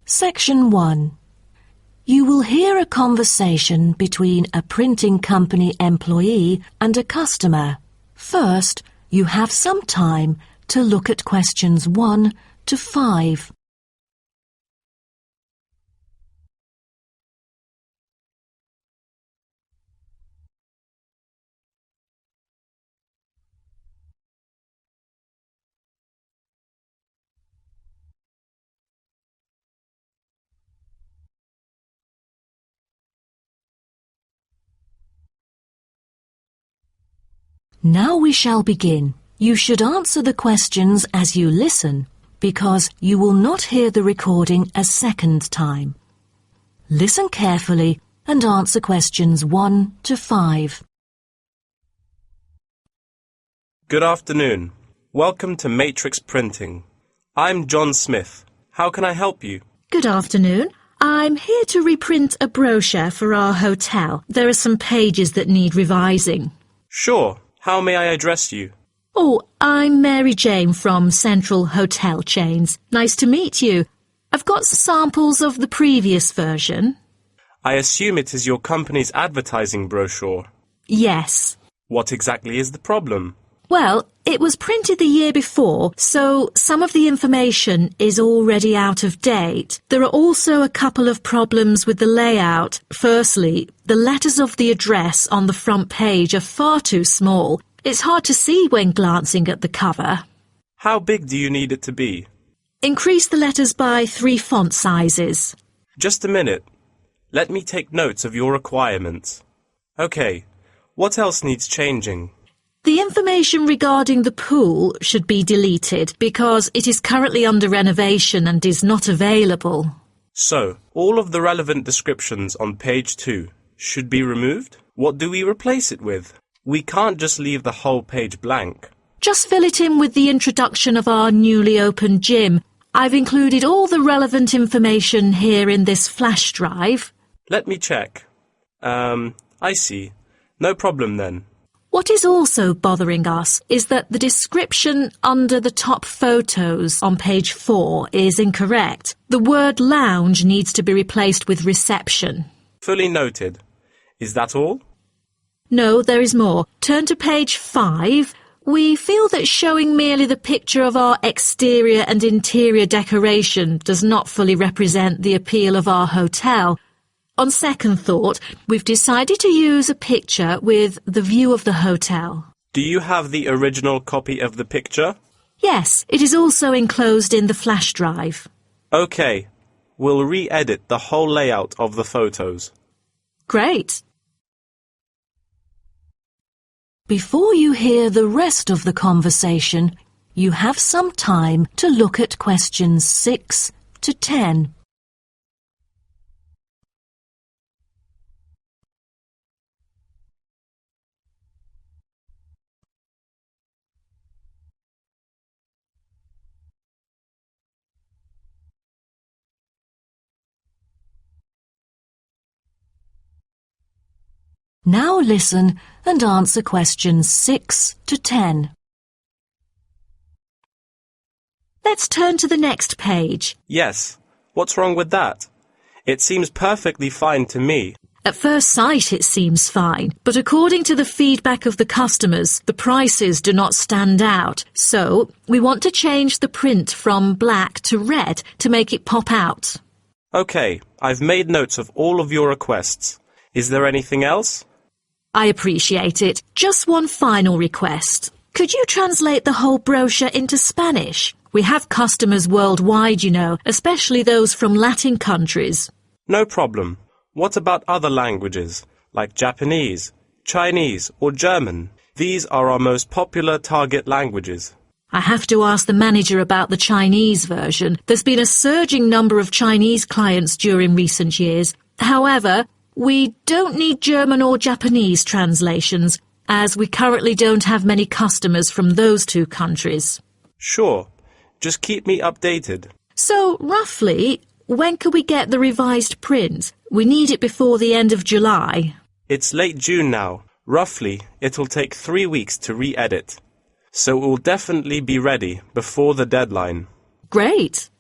Section 1. You will hear a conversation between a printing company employee and a customer. First, you have some time to look at questions 1 to 5. Now we shall begin. You should answer the questions as you listen, because you will not hear the recording a second time. Listen carefully and answer questions 1 to 5. Good afternoon. Welcome to Matrix Printing. I'm John Smith. How can I help you? Good afternoon. I'm here to reprint a brochure for our hotel. There are some pages that need revising. Sure. How may I address you? Oh, I'm Mary Jane from Central Hotel Chains. Nice to meet you. I've got samples of the previous version. I assume it is your company's advertising brochure. Yes. What exactly is the problem? Well, it was printed the year before, so some of the information is already out of date. There are also a couple of problems with the layout. Firstly, the letters of the address on the front page are far too small. It's hard to see when glancing at the cover. How big do you need it to be? Increase the letters by 3 font sizes. Just a minute. Let me take notes of your requirements. Okay. What else needs changing? The information regarding the pool should be deleted because it is currently under renovation and is not available. So, all of the relevant descriptions on page 2 should be removed? What do we replace it with? We can't just leave the whole page blank. Just fill it in with the introduction of our newly opened gym. I've included all the relevant information here in this flash drive. Let me check. I see. No problem then. What is also bothering us is that the description under the top photos on page 4 is incorrect. The word lounge needs to be replaced with reception. Fully noted. Is that all? No, there is more. Turn to page 5. We feel that showing merely the picture of our exterior and interior decoration does not fully represent the appeal of our hotel. On second thought, we've decided to use a picture with the view of the hotel. Do you have the original copy of the picture? Yes, it is also enclosed in the flash drive. Okay. We'll re-edit the whole layout of the photos. Great. Before you hear the rest of the conversation, you have some time to look at questions 6 to 10. Now listen and answer questions 6 to 10. Let's turn to the next page. Yes. What's wrong with that? It seems perfectly fine to me. At first sight it seems fine, but according to the feedback of the customers, the prices do not stand out. So, we want to change the print from black to red to make it pop out. Okay, I've made notes of all of your requests. Is there anything else? I appreciate it. Just one final request. Could you translate the whole brochure into Spanish? We have customers worldwide, you know, especially those from Latin countries. No problem. What about other languages, like Japanese, Chinese, or German? These are our most popular target languages. I have to ask the manager about the Chinese version. There's been a surging number of Chinese clients during recent years. However, we don't need German or Japanese translations, as we currently don't have many customers from those two countries. Sure. Just keep me updated. So, roughly, when can we get the revised print? We need it before the end of July. It's late June now. Roughly, it'll take 3 weeks to re-edit. So it will definitely be ready before the deadline. Great.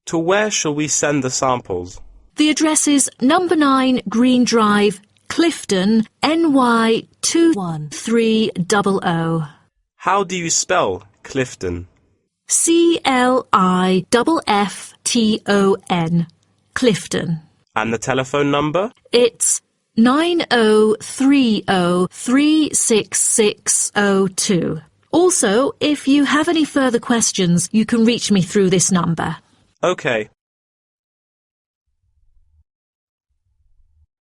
To where shall we send the samples? The address is number 9 Green Drive, Clifton, NY 21300. How do you spell Clifton? CLIFFTON, Clifton. And the telephone number? It's 9030366602. Also, if you have any further questions, you can reach me through this number. Okay.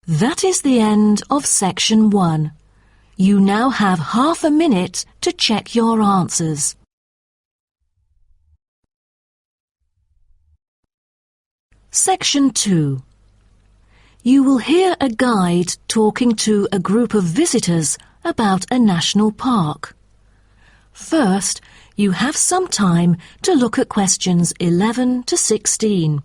That is the end of section 1. You now have half a minute to check your answers. Section 2. You will hear a guide talking to a group of visitors about a national park. First, you have some time to look at questions 11 to 16.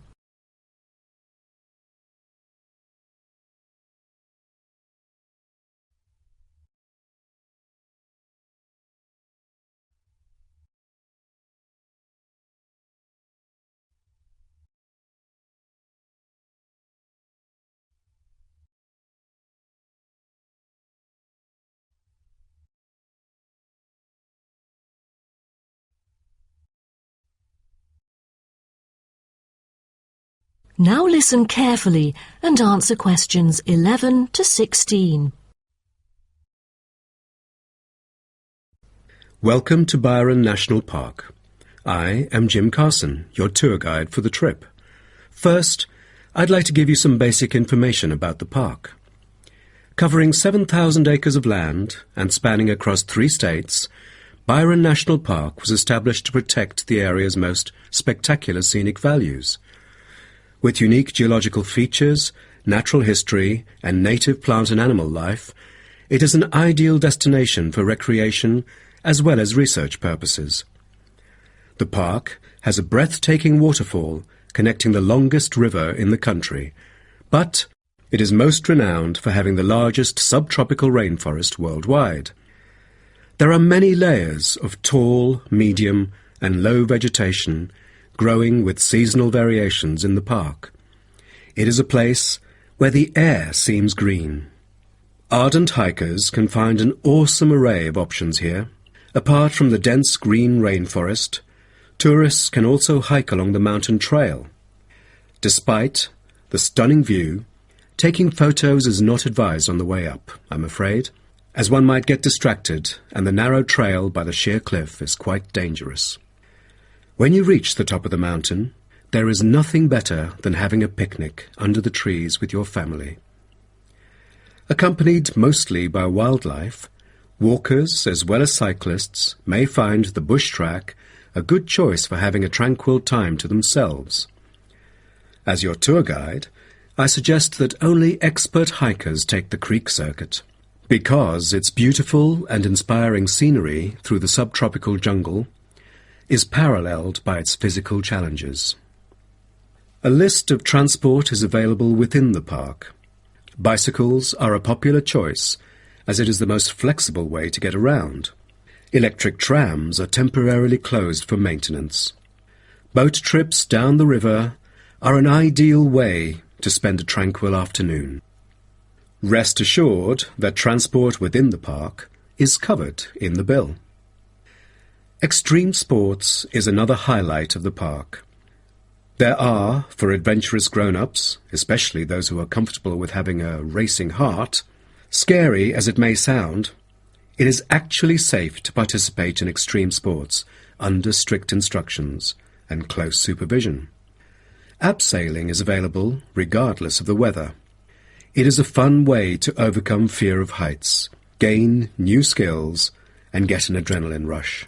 Now listen carefully and answer questions 11 to 16. Welcome to Byron National Park. I am Jim Carson, your tour guide for the trip. First, I'd like to give you some basic information about the park. Covering 7,000 acres of land and spanning across 3 states, Byron National Park was established to protect the area's most spectacular scenic values. With unique geological features, natural history, and native plant and animal life, it is an ideal destination for recreation as well as research purposes. The park has a breathtaking waterfall connecting the longest river in the country, but it is most renowned for having the largest subtropical rainforest worldwide. There are many layers of tall, medium, and low vegetation growing with seasonal variations in the park. It is a place where the air seems green. Ardent hikers can find an awesome array of options here. Apart from the dense green rainforest, tourists can also hike along the mountain trail. Despite the stunning view, taking photos is not advised on the way up, I'm afraid, as one might get distracted and the narrow trail by the sheer cliff is quite dangerous. When you reach the top of the mountain, there is nothing better than having a picnic under the trees with your family. Accompanied mostly by wildlife, walkers as well as cyclists may find the bush track a good choice for having a tranquil time to themselves. As your tour guide, I suggest that only expert hikers take the creek circuit, because its beautiful and inspiring scenery through the subtropical jungle is paralleled by its physical challenges. A list of transport is available within the park. Bicycles are a popular choice, as it is the most flexible way to get around. Electric trams are temporarily closed for maintenance. Boat trips down the river are an ideal way to spend a tranquil afternoon. Rest assured that transport within the park is covered in the bill. Extreme sports is another highlight of the park. There are, for adventurous grown-ups, especially those who are comfortable with having a racing heart, scary as it may sound, it is actually safe to participate in extreme sports under strict instructions and close supervision. Abseiling is available regardless of the weather. It is a fun way to overcome fear of heights, gain new skills, and get an adrenaline rush.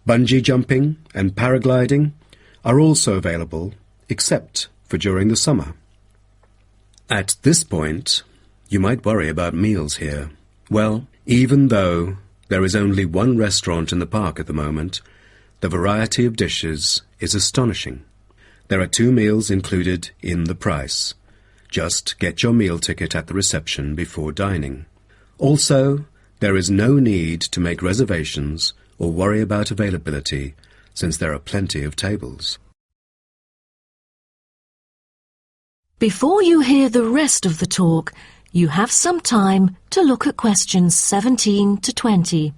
Bungee jumping and paragliding are also available, except for during the summer. At this point, you might worry about meals here. Well, even though there is only one restaurant in the park at the moment, the variety of dishes is astonishing. There are 2 meals included in the price. Just get your meal ticket at the reception before dining. Also, there is no need to make reservations or worry about availability, since there are plenty of tables. Before you hear the rest of the talk, you have some time to look at questions 17 to 20.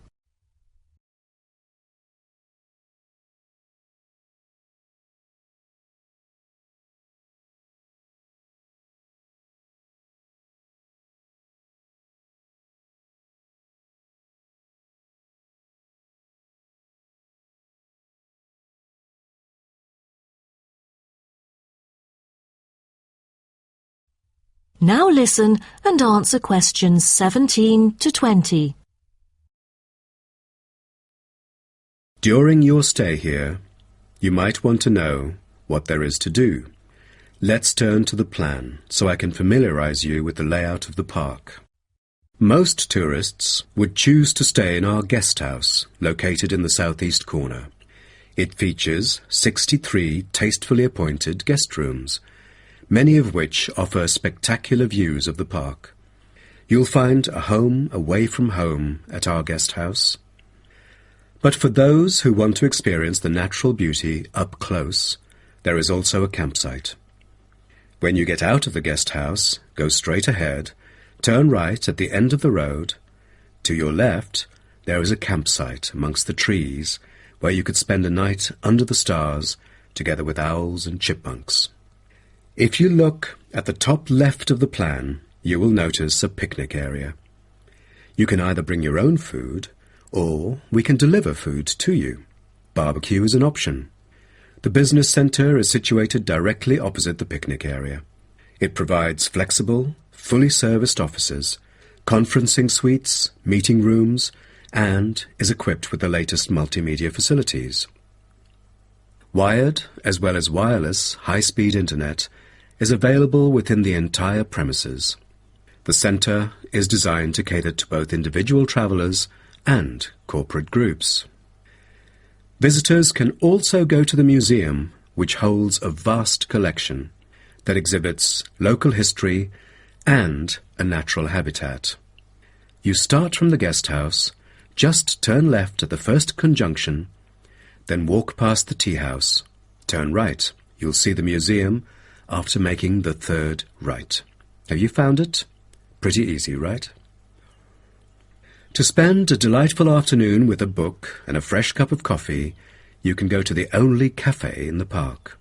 Now listen and answer questions 17 to 20. During your stay here, you might want to know what there is to do. Let's turn to the plan so I can familiarize you with the layout of the park. Most tourists would choose to stay in our guest house, located in the southeast corner. It features 63 tastefully appointed guest rooms, many of which offer spectacular views of the park. You'll find a home away from home at our guest house. But for those who want to experience the natural beauty up close, there is also a campsite. When you get out of the guest house, go straight ahead, turn right at the end of the road. To your left, there is a campsite amongst the trees where you could spend a night under the stars together with owls and chipmunks. If you look at the top left of the plan, you will notice a picnic area. You can either bring your own food, or we can deliver food to you. Barbecue is an option. The business centre is situated directly opposite the picnic area. It provides flexible, fully serviced offices, conferencing suites, meeting rooms, and is equipped with the latest multimedia facilities. Wired, as well as wireless, high-speed internet is available within the entire premises. The centre is designed to cater to both individual travellers and corporate groups. Visitors can also go to the museum, which holds a vast collection that exhibits local history and a natural habitat. You start from the guest house, just turn left at the first conjunction, then walk past the tea house. Turn right. You'll see the museum after making the third right. Have you found it? Pretty easy, right? To spend a delightful afternoon with a book and a fresh cup of coffee, you can go to the only cafe in the park.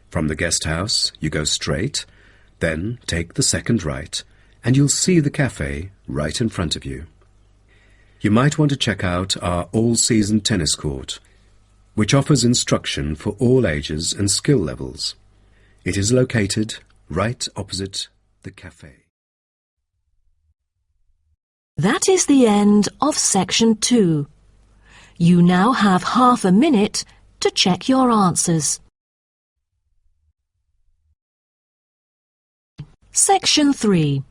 From the guest house, you go straight, then take the second right, and you'll see the cafe right in front of you. You might want to check out our all-season tennis court, which offers instruction for all ages and skill levels. It is located right opposite the cafe. That is the end of section 2. You now have half a minute to check your answers. Section 3.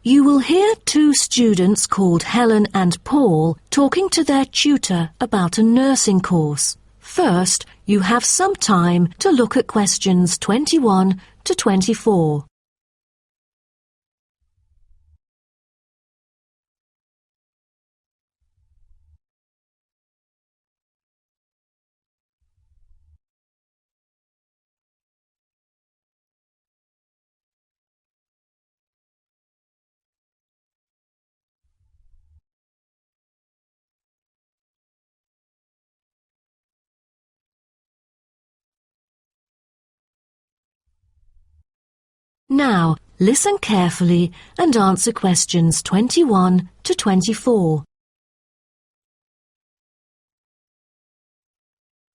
You will hear two students called Helen and Paul talking to their tutor about a nursing course. First, you have some time to look at questions 21 to 24. Now, listen carefully and answer questions 21 to 24.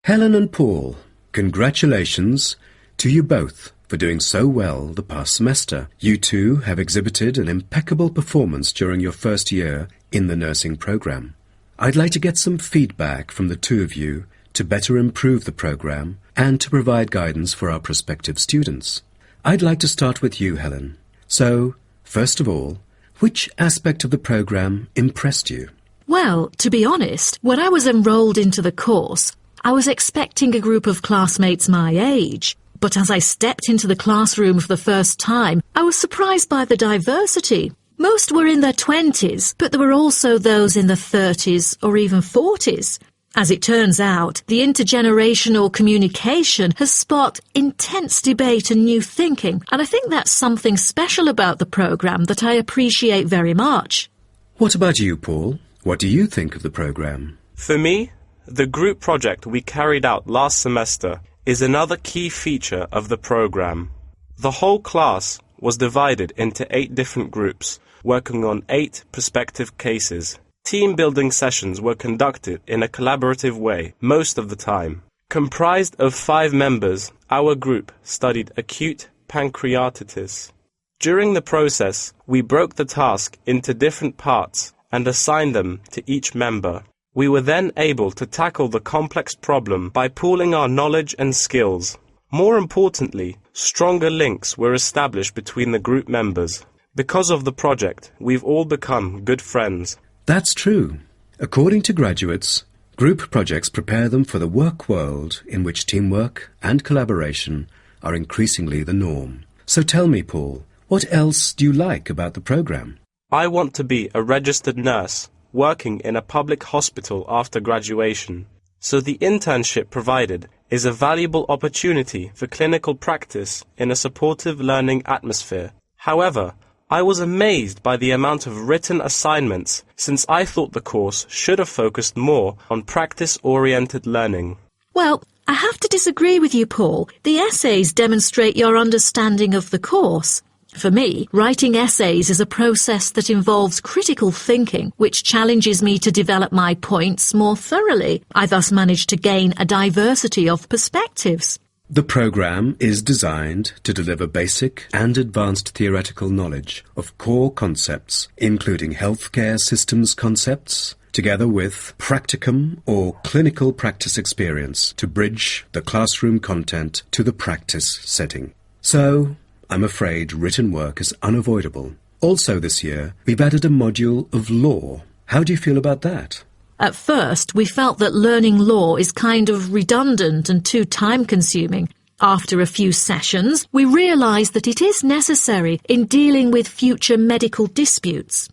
Helen and Paul, congratulations to you both for doing so well the past semester. You two have exhibited an impeccable performance during your first year in the nursing program. I'd like to get some feedback from the two of you to better improve the program and to provide guidance for our prospective students. I'd like to start with you, Helen. So, first of all, which aspect of the program impressed you? Well, to be honest, when I was enrolled into the course, I was expecting a group of classmates my age. But as I stepped into the classroom for the first time, I was surprised by the diversity. Most were in their 20s, but there were also those in their 30s or even 40s. As it turns out, the intergenerational communication has sparked intense debate and new thinking, and I think that's something special about the programme that I appreciate very much. What about you, Paul? What do you think of the programme? For me, the group project we carried out last semester is another key feature of the programme. The whole class was divided into 8 different groups, working on 8 prospective cases. Team-building sessions were conducted in a collaborative way most of the time. Comprised of 5 members, our group studied acute pancreatitis. During the process, we broke the task into different parts and assigned them to each member. We were then able to tackle the complex problem by pooling our knowledge and skills. More importantly, stronger links were established between the group members. Because of the project, we've all become good friends. That's true. According to graduates, group projects prepare them for the work world in which teamwork and collaboration are increasingly the norm. So tell me, Paul, what else do you like about the programme? I want to be a registered nurse, working in a public hospital after graduation. So the internship provided is a valuable opportunity for clinical practice in a supportive learning atmosphere. However, I was amazed by the amount of written assignments, since I thought the course should have focused more on practice-oriented learning. Well, I have to disagree with you, Paul. The essays demonstrate your understanding of the course. For me, writing essays is a process that involves critical thinking, which challenges me to develop my points more thoroughly. I thus manage to gain a diversity of perspectives. The programme is designed to deliver basic and advanced theoretical knowledge of core concepts, including healthcare systems concepts, together with practicum or clinical practice experience to bridge the classroom content to the practice setting. So, I'm afraid written work is unavoidable. Also this year, we've added a module of law. How do you feel about that? At first, we felt that learning law is kind of redundant and too time-consuming. After a few sessions, we realised that it is necessary in dealing with future medical disputes.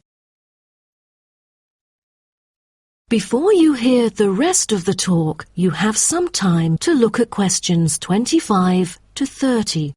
Before you hear the rest of the talk, you have some time to look at questions 25 to 30.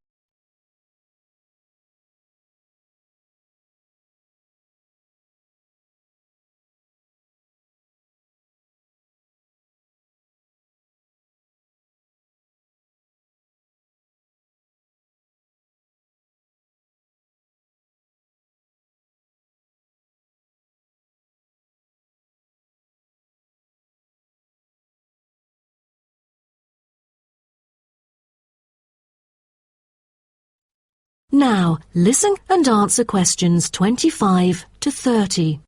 Now, listen and answer questions 25 to 30.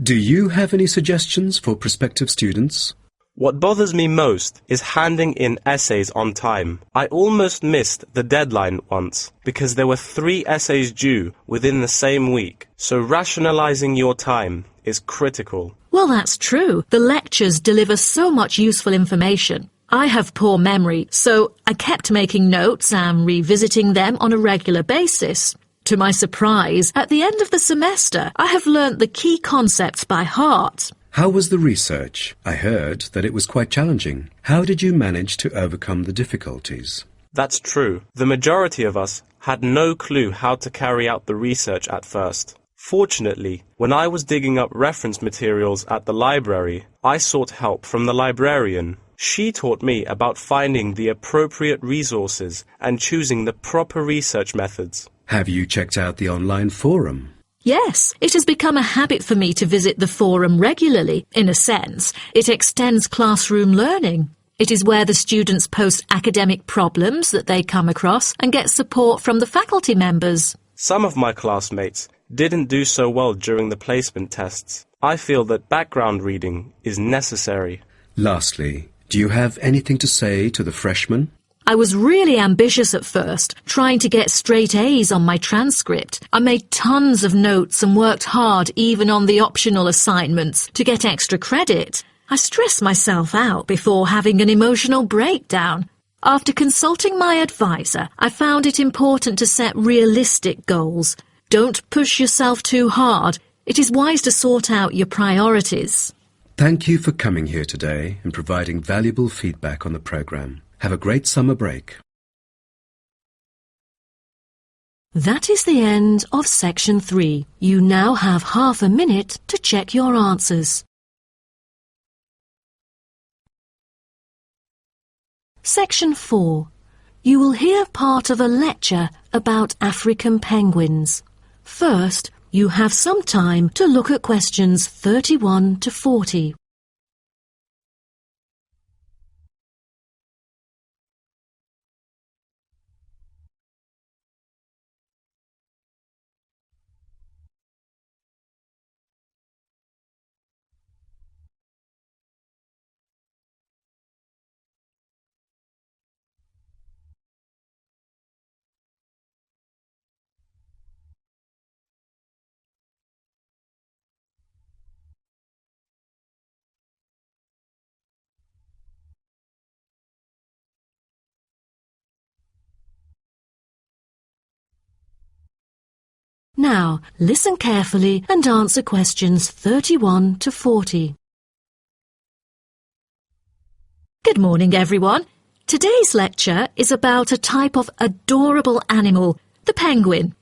Do you have any suggestions for prospective students? What bothers me most is handing in essays on time. I almost missed the deadline once because there were 3 essays due within the same week, so rationalizing your time is critical. Well, that's true. The lectures deliver so much useful information. I have poor memory, so I kept making notes and revisiting them on a regular basis. To my surprise, at the end of the semester, I have learnt the key concepts by heart. How was the research? I heard that it was quite challenging. How did you manage to overcome the difficulties? That's true. The majority of us had no clue how to carry out the research at first. Fortunately, when I was digging up reference materials at the library, I sought help from the librarian. She taught me about finding the appropriate resources and choosing the proper research methods. Have you checked out the online forum? Yes, it has become a habit for me to visit the forum regularly. In a sense, it extends classroom learning. It is where the students post academic problems that they come across and get support from the faculty members. Some of my classmates didn't do so well during the placement tests. I feel that background reading is necessary. Lastly, do you have anything to say to the freshmen? I was really ambitious at first, trying to get straight A's on my transcript. I made tons of notes and worked hard even on the optional assignments to get extra credit. I stressed myself out before having an emotional breakdown. After consulting my advisor, I found it important to set realistic goals. Don't push yourself too hard. It is wise to sort out your priorities. Thank you for coming here today and providing valuable feedback on the program. Have a great summer break. That is the end of Section 3. You now have half a minute to check your answers. Section 4. You will hear part of a lecture about African penguins. First, you have some time to look at questions 31 to 40. Now, listen carefully and answer questions 31 to 40. Good morning, everyone. Today's lecture is about a type of adorable animal, the penguin.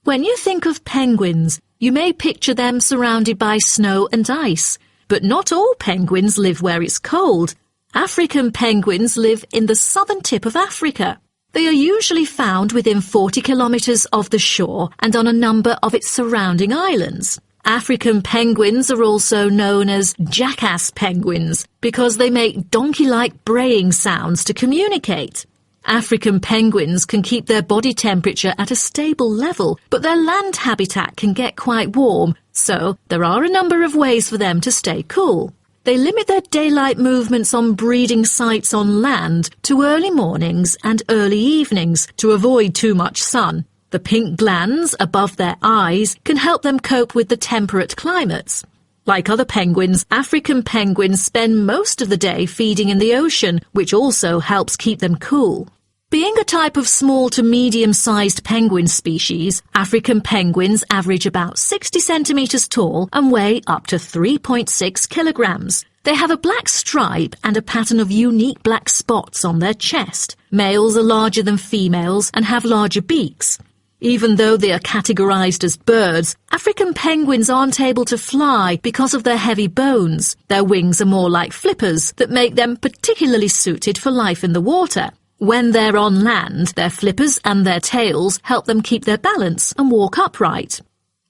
When you think of penguins, you may picture them surrounded by snow and ice. But not all penguins live where it's cold. African penguins live in the southern tip of Africa. They are usually found within 40 kilometres of the shore and on a number of its surrounding islands. African penguins are also known as jackass penguins because they make donkey-like braying sounds to communicate. African penguins can keep their body temperature at a stable level, but their land habitat can get quite warm, so there are a number of ways for them to stay cool. They limit their daylight movements on breeding sites on land to early mornings and early evenings to avoid too much sun. The pink glands above their eyes can help them cope with the temperate climates. Like other penguins, African penguins spend most of the day feeding in the ocean, which also helps keep them cool. Being a type of small to medium-sized penguin species, African penguins average about 60 centimetres tall and weigh up to 3.6 kilograms. They have a black stripe and a pattern of unique black spots on their chest. Males are larger than females and have larger beaks. Even though they are categorized as birds, African penguins aren't able to fly because of their heavy bones. Their wings are more like flippers that make them particularly suited for life in the water. When they're on land, their flippers and their tails help them keep their balance and walk upright.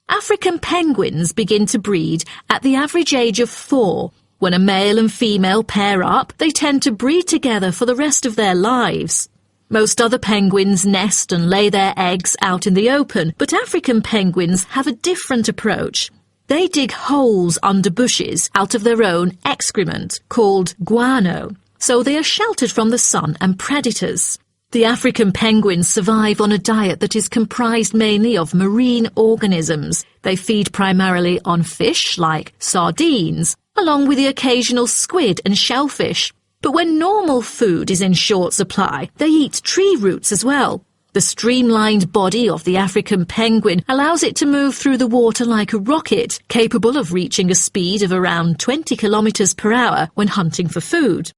African penguins begin to breed at the average age of 4. When a male and female pair up, they tend to breed together for the rest of their lives. Most other penguins nest and lay their eggs out in the open, but African penguins have a different approach. They dig holes under bushes out of their own excrement, called guano, so they are sheltered from the sun and predators. The African penguins survive on a diet that is comprised mainly of marine organisms. They feed primarily on fish like sardines, along with the occasional squid and shellfish. But when normal food is in short supply, they eat tree roots as well. The streamlined body of the African penguin allows it to move through the water like a rocket, capable of reaching a speed of around 20 kilometers per hour when hunting for food.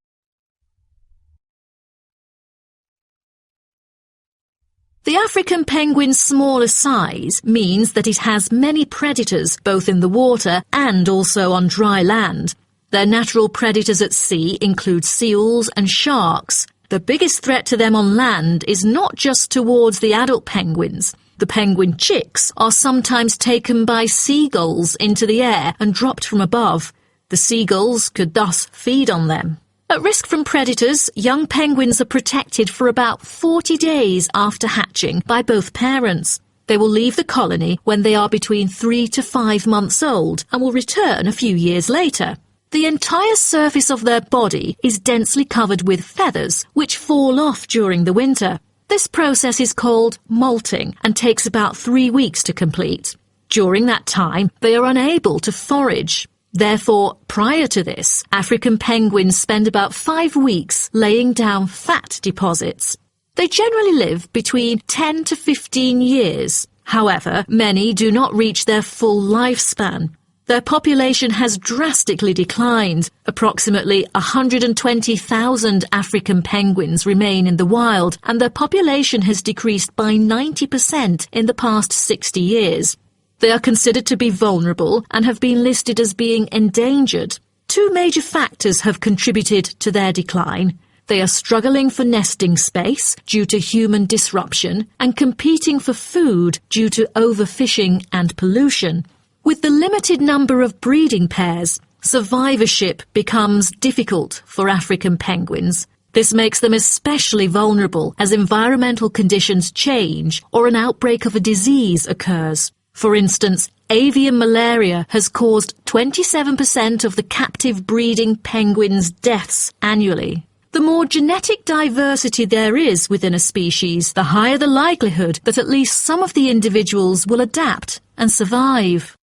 The African penguin's smaller size means that it has many predators both in the water and also on dry land. Their natural predators at sea include seals and sharks. The biggest threat to them on land is not just towards the adult penguins. The penguin chicks are sometimes taken by seagulls into the air and dropped from above. The seagulls could thus feed on them. At risk from predators, young penguins are protected for about 40 days after hatching by both parents. They will leave the colony when they are between 3 to 5 months old and will return a few years later. The entire surface of their body is densely covered with feathers, which fall off during the winter. This process is called molting and takes about 3 weeks to complete. During that time, they are unable to forage. Therefore, prior to this, African penguins spend about 5 weeks laying down fat deposits. They generally live between 10 to 15 years. However, many do not reach their full lifespan. Their population has drastically declined. Approximately 120,000 African penguins remain in the wild, and their population has decreased by 90% in the past 60 years. They are considered to be vulnerable and have been listed as being endangered. Two major factors have contributed to their decline. They are struggling for nesting space due to human disruption and competing for food due to overfishing and pollution. With the limited number of breeding pairs, survivorship becomes difficult for African penguins. This makes them especially vulnerable as environmental conditions change or an outbreak of a disease occurs. For instance, avian malaria has caused 27% of the captive breeding penguins' deaths annually. The more genetic diversity there is within a species, the higher the likelihood that at least some of the individuals will adapt and survive.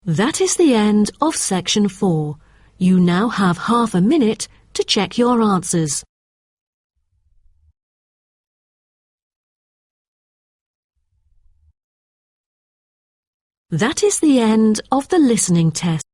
That is the end of section 4. You now have half a minute to check your answers. That is the end of the listening test.